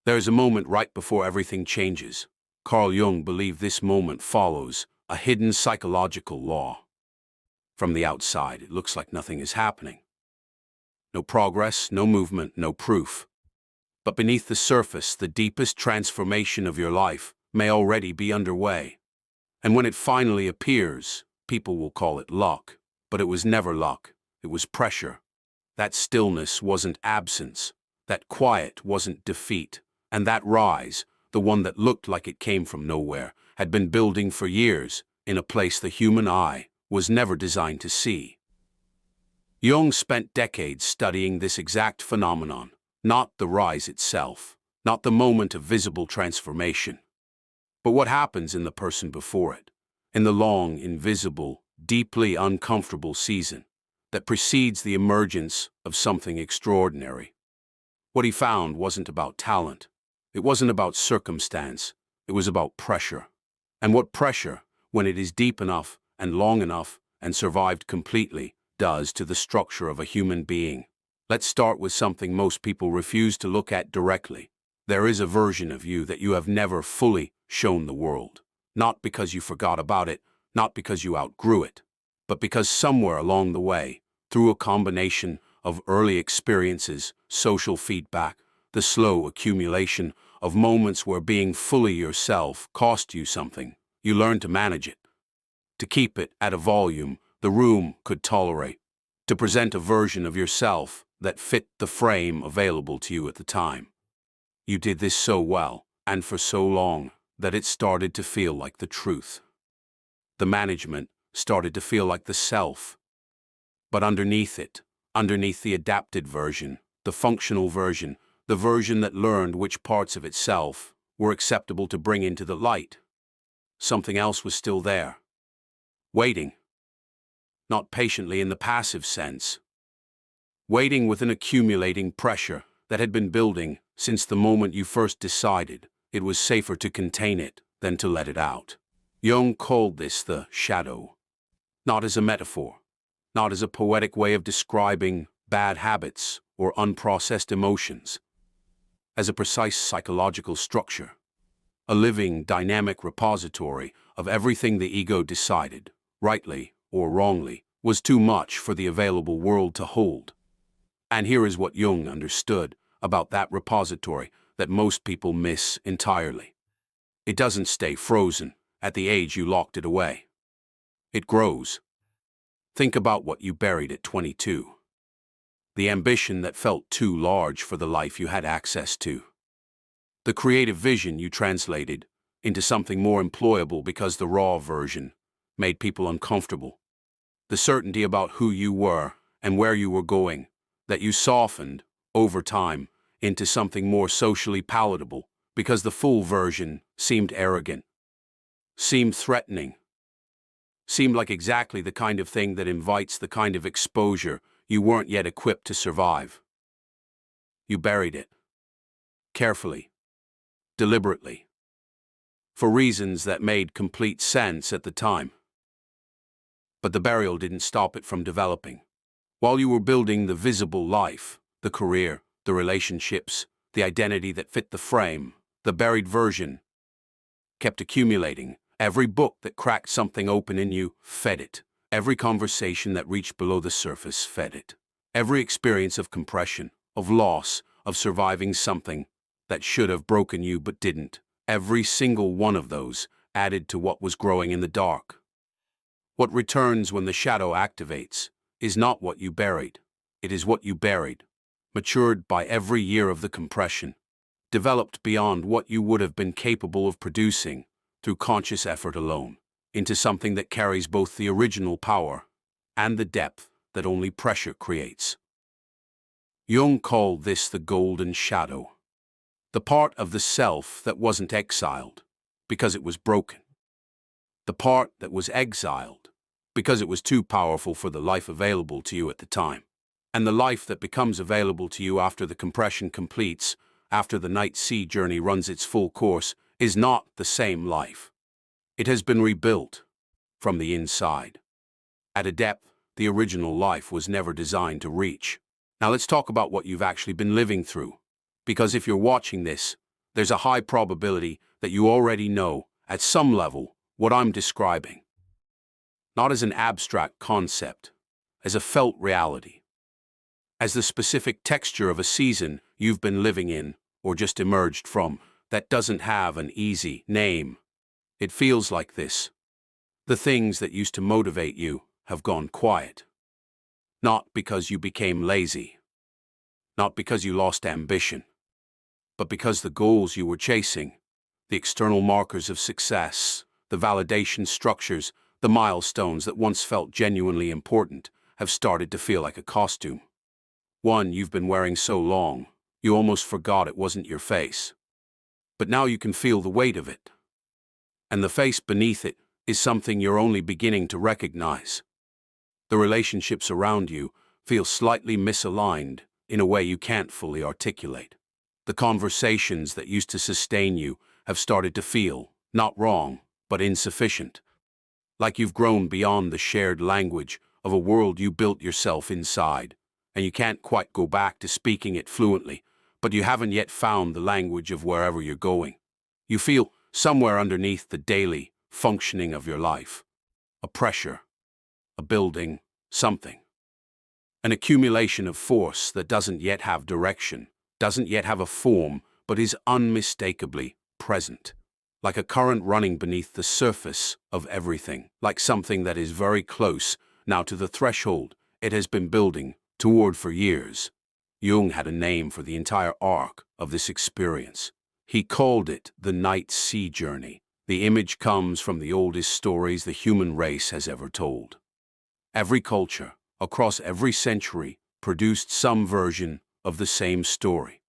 There's a moment right before everything changes. Carl Jung believed this moment follows a hidden psychological law. From the outside, it looks like nothing is happening. No progress, no movement, no proof. But beneath the surface, the deepest transformation of your life may already be underway. And when it finally appears, people will call it luck. But it was never luck. It was pressure. That stillness wasn't absence. That quiet wasn't defeat. And that rise, the one that looked like it came from nowhere, had been building for years in a place the human eye was never designed to see. Jung spent decades studying this exact phenomenon, not the rise itself, not the moment of visible transformation, but what happens in the person before it, in the long, invisible, deeply uncomfortable season that precedes the emergence of something extraordinary. What he found wasn't about talent. It wasn't about circumstance. It was about pressure. And what pressure, when it is deep enough and long enough and survived completely, does to the structure of a human being. Let's start with something most people refuse to look at directly. There is a version of you that you have never fully shown the world. Not because you forgot about it, not because you outgrew it, but because somewhere along the way, through a combination of early experiences, social feedback, the slow accumulation of moments where being fully yourself cost you something, you learned to manage it, to keep it at a volume the room could tolerate, to present a version of yourself that fit the frame available to you at the time. You did this so well, and for so long, that it started to feel like the truth. The management started to feel like the self. But underneath it, underneath the adapted version, the functional version, the version that learned which parts of itself were acceptable to bring into the light, something else was still there, waiting. Not patiently in the passive sense, waiting with an accumulating pressure that had been building since the moment you first decided it was safer to contain it than to let it out. Jung called this the shadow, not as a metaphor, not as a poetic way of describing bad habits or unprocessed emotions, as a precise psychological structure, a living, dynamic repository of everything the ego decided, rightly or wrongly, was too much for the available world to hold. And here is what Jung understood about that repository that most people miss entirely. It doesn't stay frozen at the age you locked it away. It grows. Think about what you buried at 22. The ambition that felt too large for the life you had access to. The creative vision you translated into something more employable because the raw version made people uncomfortable. The certainty about who you were and where you were going, that you softened, over time, into something more socially palatable because the full version seemed arrogant, seemed threatening, seemed like exactly the kind of thing that invites the kind of exposure you weren't yet equipped to survive. You buried it. Carefully. Deliberately. For reasons that made complete sense at the time. But the burial didn't stop it from developing. While you were building the visible life, the career, the relationships, the identity that fit the frame, the buried version kept accumulating. Every book that cracked something open in you fed it. Every conversation that reached below the surface fed it. Every experience of compression, of loss, of surviving something that should have broken you but didn't, every single one of those added to what was growing in the dark. What returns when the shadow activates is not what you buried. It is what you buried, matured by every year of the compression, developed beyond what you would have been capable of producing through conscious effort alone, into something that carries both the original power and the depth that only pressure creates. Jung called this the golden shadow, the part of the self that wasn't exiled because it was broken, the part that was exiled because it was too powerful for the life available to you at the time. And the life that becomes available to you after the compression completes, after the night sea journey runs its full course, is not the same life. It has been rebuilt from the inside, at a depth the original life was never designed to reach. Now let's talk about what you've actually been living through. Because if you're watching this, there's a high probability that you already know, at some level, what I'm describing. Not as an abstract concept, as a felt reality. As the specific texture of a season you've been living in, or just emerged from, that doesn't have an easy name. It feels like this. The things that used to motivate you have gone quiet. Not because you became lazy. Not because you lost ambition. But because the goals you were chasing, the external markers of success, the validation structures, the milestones that once felt genuinely important, have started to feel like a costume. One you've been wearing so long, you almost forgot it wasn't your face. But now you can feel the weight of it. And the face beneath it is something you're only beginning to recognize. The relationships around you feel slightly misaligned in a way you can't fully articulate. The conversations that used to sustain you have started to feel, not wrong, but insufficient. Like you've grown beyond the shared language of a world you built yourself inside, and you can't quite go back to speaking it fluently, but you haven't yet found the language of wherever you're going. You feel somewhere underneath the daily functioning of your life. A pressure, a building, something. An accumulation of force that doesn't yet have direction, doesn't yet have a form, but is unmistakably present. Like a current running beneath the surface of everything, like something that is very close now to the threshold it has been building toward for years. Jung had a name for the entire arc of this experience. He called it the night sea journey. The image comes from the oldest stories the human race has ever told. Every culture, across every century, produced some version of the same story.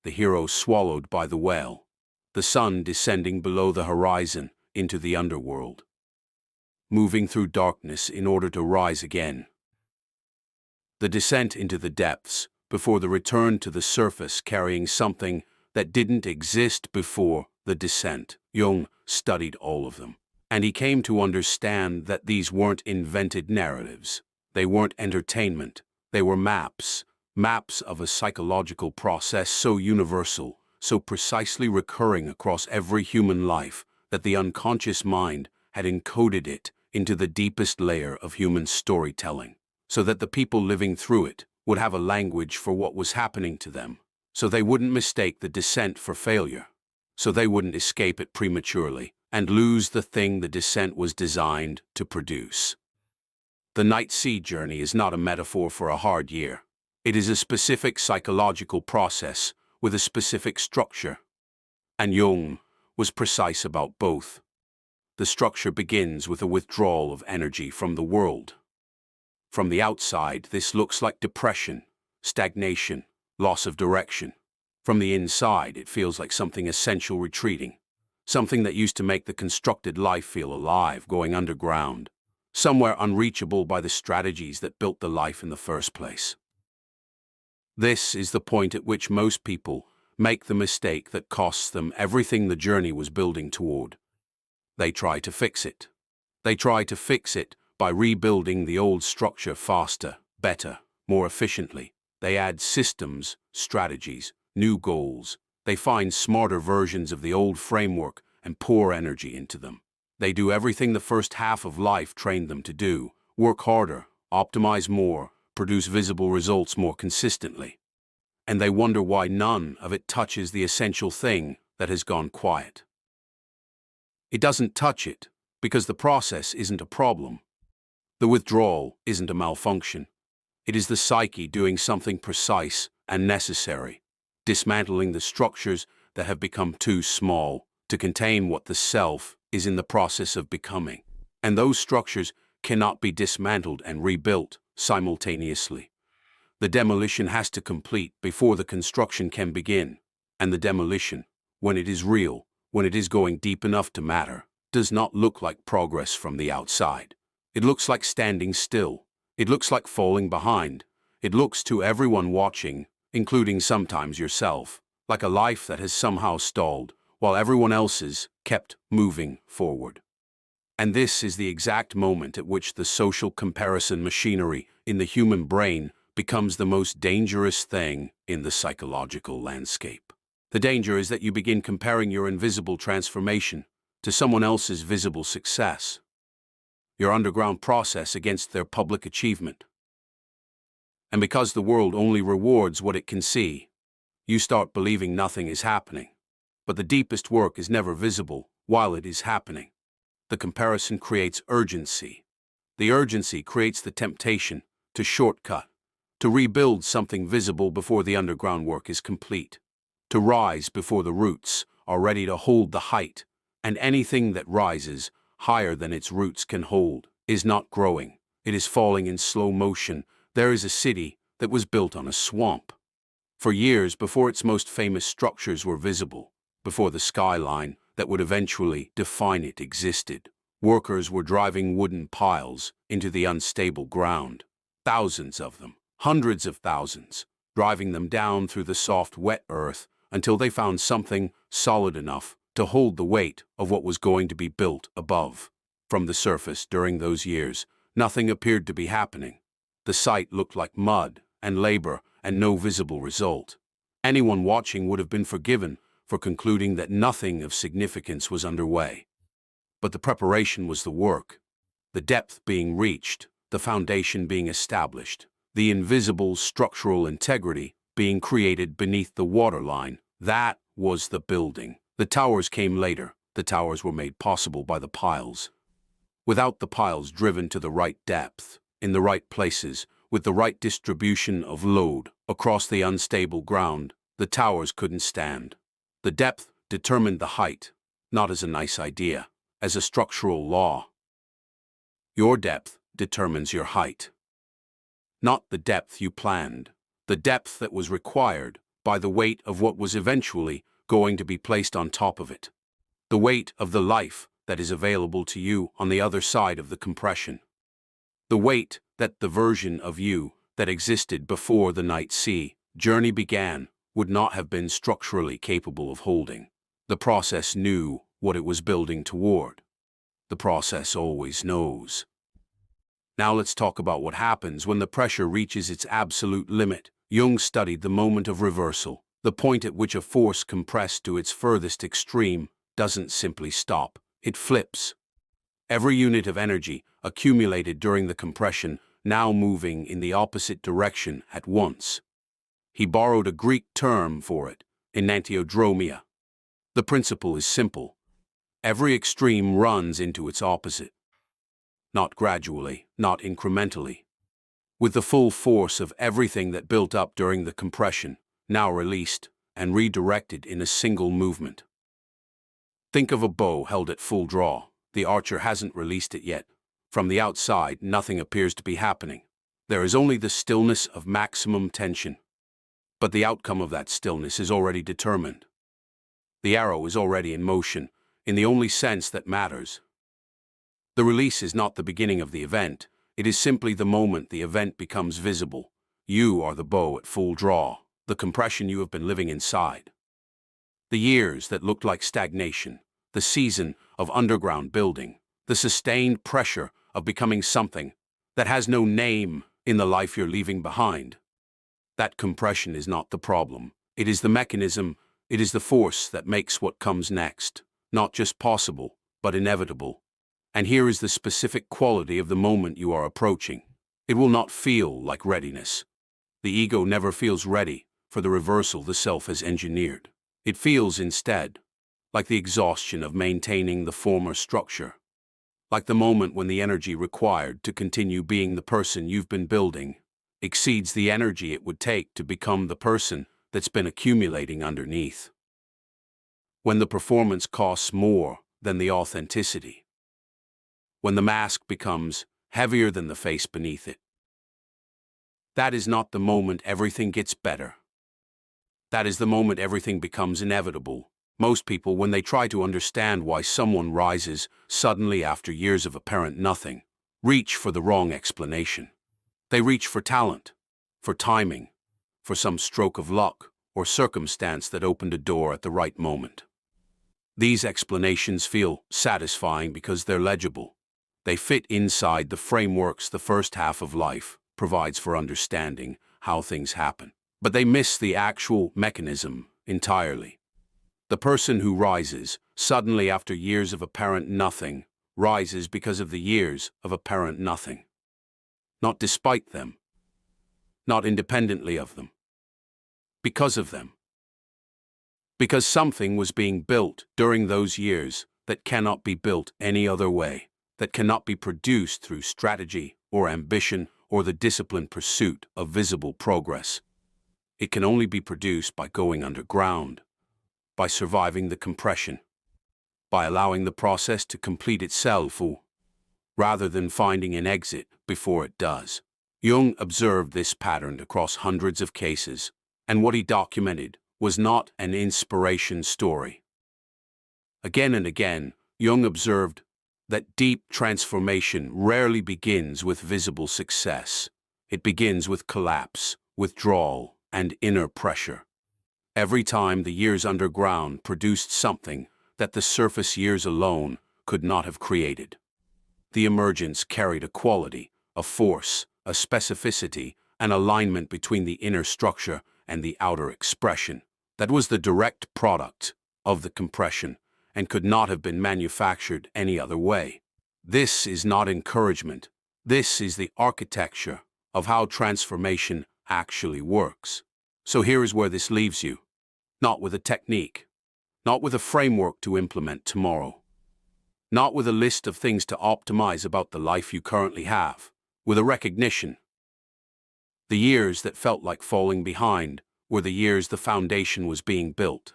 The hero swallowed by the whale, the sun descending below the horizon into the underworld, moving through darkness in order to rise again. The descent into the depths before the return to the surface carrying something that didn't exist before the descent. Jung studied all of them, and he came to understand that these weren't invented narratives. They weren't entertainment. They were maps of a psychological process so universal, so precisely recurring across every human life that the unconscious mind had encoded it into the deepest layer of human storytelling, so that the people living through it would have a language for what was happening to them, so they wouldn't mistake the descent for failure, so they wouldn't escape it prematurely and lose the thing the descent was designed to produce. The night sea journey is not a metaphor for a hard year. It is a specific psychological process with a specific structure. And Jung was precise about both. The structure begins with a withdrawal of energy from the world. From the outside, this looks like depression, stagnation, loss of direction. From the inside, it feels like something essential retreating, something that used to make the constructed life feel alive, going underground, somewhere unreachable by the strategies that built the life in the first place. This is the point at which most people make the mistake that costs them everything the journey was building toward. They try to fix it. They try to fix it by rebuilding the old structure faster, better, more efficiently. They add systems, strategies, new goals. They find smarter versions of the old framework and pour energy into them. They do everything the first half of life trained them to do: work harder, optimize more, produce visible results more consistently. And they wonder why none of it touches the essential thing that has gone quiet. It doesn't touch it because the process isn't a problem. The withdrawal isn't a malfunction. It is the psyche doing something precise and necessary, dismantling the structures that have become too small to contain what the self is in the process of becoming. And those structures cannot be dismantled and rebuilt simultaneously. The demolition has to complete before the construction can begin. And the demolition, when it is real, when it is going deep enough to matter, does not look like progress from the outside. It looks like standing still. It looks like falling behind. It looks to everyone watching, including sometimes yourself, like a life that has somehow stalled, while everyone else's kept moving forward. And this is the exact moment at which the social comparison machinery in the human brain becomes the most dangerous thing in the psychological landscape. The danger is that you begin comparing your invisible transformation to someone else's visible success, your underground process against their public achievement. And because the world only rewards what it can see, you start believing nothing is happening. But the deepest work is never visible while it is happening. The comparison creates urgency. The urgency creates the temptation to shortcut, to rebuild something visible before the underground work is complete, to rise before the roots are ready to hold the height, and anything that rises higher than its roots can hold is not growing. It is falling in slow motion. There is a city that was built on a swamp. For years before its most famous structures were visible, before the skyline that would eventually define it existed, workers were driving wooden piles into the unstable ground. Thousands of them, hundreds of thousands, driving them down through the soft, wet earth until they found something solid enough to hold the weight of what was going to be built above. From the surface during those years, nothing appeared to be happening. The site looked like mud and labor and no visible result. Anyone watching would have been forgiven for concluding that nothing of significance was underway. But the preparation was the work, the depth being reached, the foundation being established, the invisible structural integrity being created beneath the waterline. That was the building. The towers came later. The towers were made possible by the piles. Without the piles driven to the right depth, in the right places, with the right distribution of load across the unstable ground, the towers couldn't stand. The depth determined the height, not as a nice idea, as a structural law. Your depth determines your height. Not the depth you planned, the depth that was required by the weight of what was eventually going to be placed on top of it. The weight of the life that is available to you on the other side of the compression. The weight that the version of you that existed before the night sea journey began would not have been structurally capable of holding. The process knew what it was building toward. The process always knows. Now let's talk about what happens when the pressure reaches its absolute limit. Jung studied the moment of reversal, the point at which a force compressed to its furthest extreme doesn't simply stop, it flips. Every unit of energy accumulated during the compression now moving in the opposite direction at once. He borrowed a Greek term for it, enantiodromia. The principle is simple. Every extreme runs into its opposite. Not gradually, not incrementally. With the full force of everything that built up during the compression, now released and redirected in a single movement. Think of a bow held at full draw. The archer hasn't released it yet. From the outside, nothing appears to be happening. There is only the stillness of maximum tension. But the outcome of that stillness is already determined. The arrow is already in motion, in the only sense that matters. The release is not the beginning of the event. It is simply the moment the event becomes visible. You are the bow at full draw, the compression you have been living inside. The years that looked like stagnation, the season of underground building, the sustained pressure of becoming something that has no name in the life you're leaving behind. That compression is not the problem. It is the mechanism, it is the force that makes what comes next, not just possible, but inevitable. And here is the specific quality of the moment you are approaching. It will not feel like readiness. The ego never feels ready for the reversal the self has engineered. It feels instead like the exhaustion of maintaining the former structure, like the moment when the energy required to continue being the person you've been building exceeds the energy it would take to become the person that's been accumulating underneath. When the performance costs more than the authenticity. When the mask becomes heavier than the face beneath it. That is not the moment everything gets better. That is the moment everything becomes inevitable. Most people, when they try to understand why someone rises suddenly after years of apparent nothing, reach for the wrong explanation. They reach for talent, for timing, for some stroke of luck or circumstance that opened a door at the right moment. These explanations feel satisfying because they're legible. They fit inside the frameworks the first half of life provides for understanding how things happen. But they miss the actual mechanism entirely. The person who rises suddenly after years of apparent nothing rises because of the years of apparent nothing. Not despite them, not independently of them, because of them. Because something was being built during those years that cannot be built any other way, that cannot be produced through strategy or ambition or the disciplined pursuit of visible progress. It can only be produced by going underground, by surviving the compression, by allowing the process to complete itself, rather than finding an exit before it does. Jung observed this pattern across hundreds of cases, and what he documented was not an inspiration story. Again and again, Jung observed that deep transformation rarely begins with visible success. It begins with collapse, withdrawal, and inner pressure. Every time the years underground produced something that the surface years alone could not have created. The emergence carried a quality, a force, a specificity, an alignment between the inner structure and the outer expression that was the direct product of the compression and could not have been manufactured any other way. This is not encouragement. This is the architecture of how transformation actually works. So here is where this leaves you. Not with a technique, not with a framework to implement tomorrow, not with a list of things to optimize about the life you currently have, with a recognition. The years that felt like falling behind were the years the foundation was being built.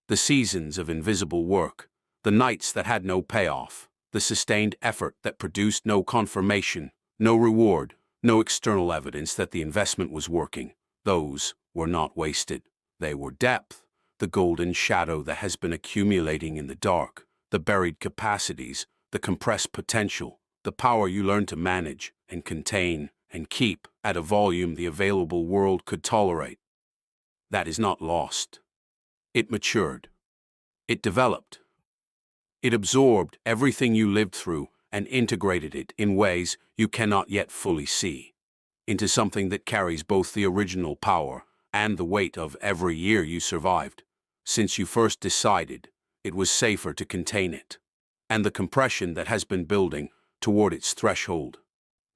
The seasons of invisible work, the nights that had no payoff, the sustained effort that produced no confirmation, no reward, no external evidence that the investment was working, those were not wasted. They were depth, the golden shadow that has been accumulating in the dark, the buried capacities, the compressed potential, the power you learn to manage and contain and keep at a volume the available world could tolerate. That is not lost. It matured. It developed. It absorbed everything you lived through and integrated it in ways you cannot yet fully see, into something that carries both the original power and the weight of every year you survived, since you first decided it was safer to contain it, and the compression that has been building toward its threshold,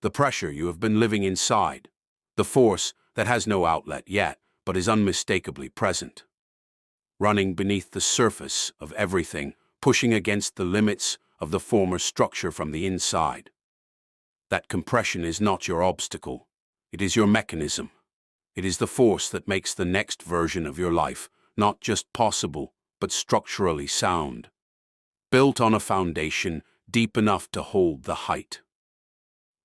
the pressure you have been living inside, the force that has no outlet yet but is unmistakably present, running beneath the surface of everything, pushing against the limits of the former structure from the inside. That compression is not your obstacle, it is your mechanism. It is the force that makes the next version of your life not just possible, but structurally sound, built on a foundation deep enough to hold the height,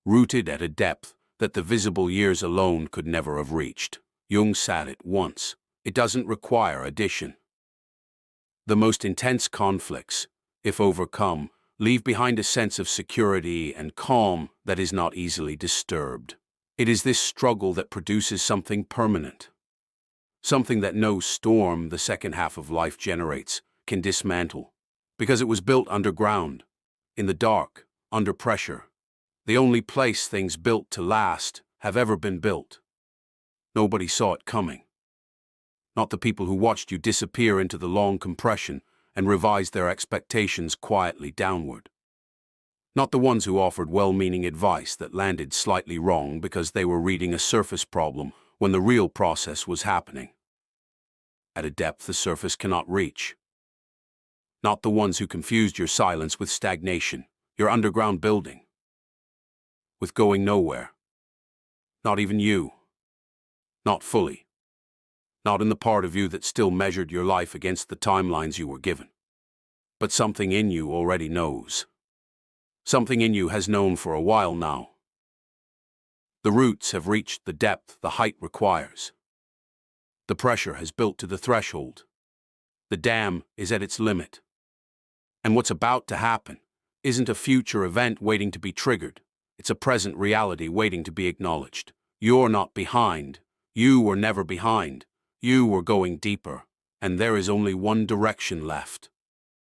rooted at a depth that the visible years alone could never have reached. Jung said it once, it doesn't require addition. The most intense conflicts, if overcome, leave behind a sense of security and calm that is not easily disturbed. It is this struggle that produces something permanent, something that no storm the second half of life generates can dismantle, because it was built underground, in the dark, under pressure, the only place things built to last have ever been built. Nobody saw it coming. Not the people who watched you disappear into the long compression and revised their expectations quietly downward. Not the ones who offered well-meaning advice that landed slightly wrong because they were reading a surface problem when the real process was happening, at a depth the surface cannot reach. Not the ones who confused your silence with stagnation, your underground building, with going nowhere. Not even you. Not fully. Not in the part of you that still measured your life against the timelines you were given. But something in you already knows. Something in you has known for a while now. The roots have reached the depth the height requires. The pressure has built to the threshold. The dam is at its limit. And what's about to happen isn't a future event waiting to be triggered. It's a present reality waiting to be acknowledged. You're not behind. You were never behind. You were going deeper. And there is only one direction left.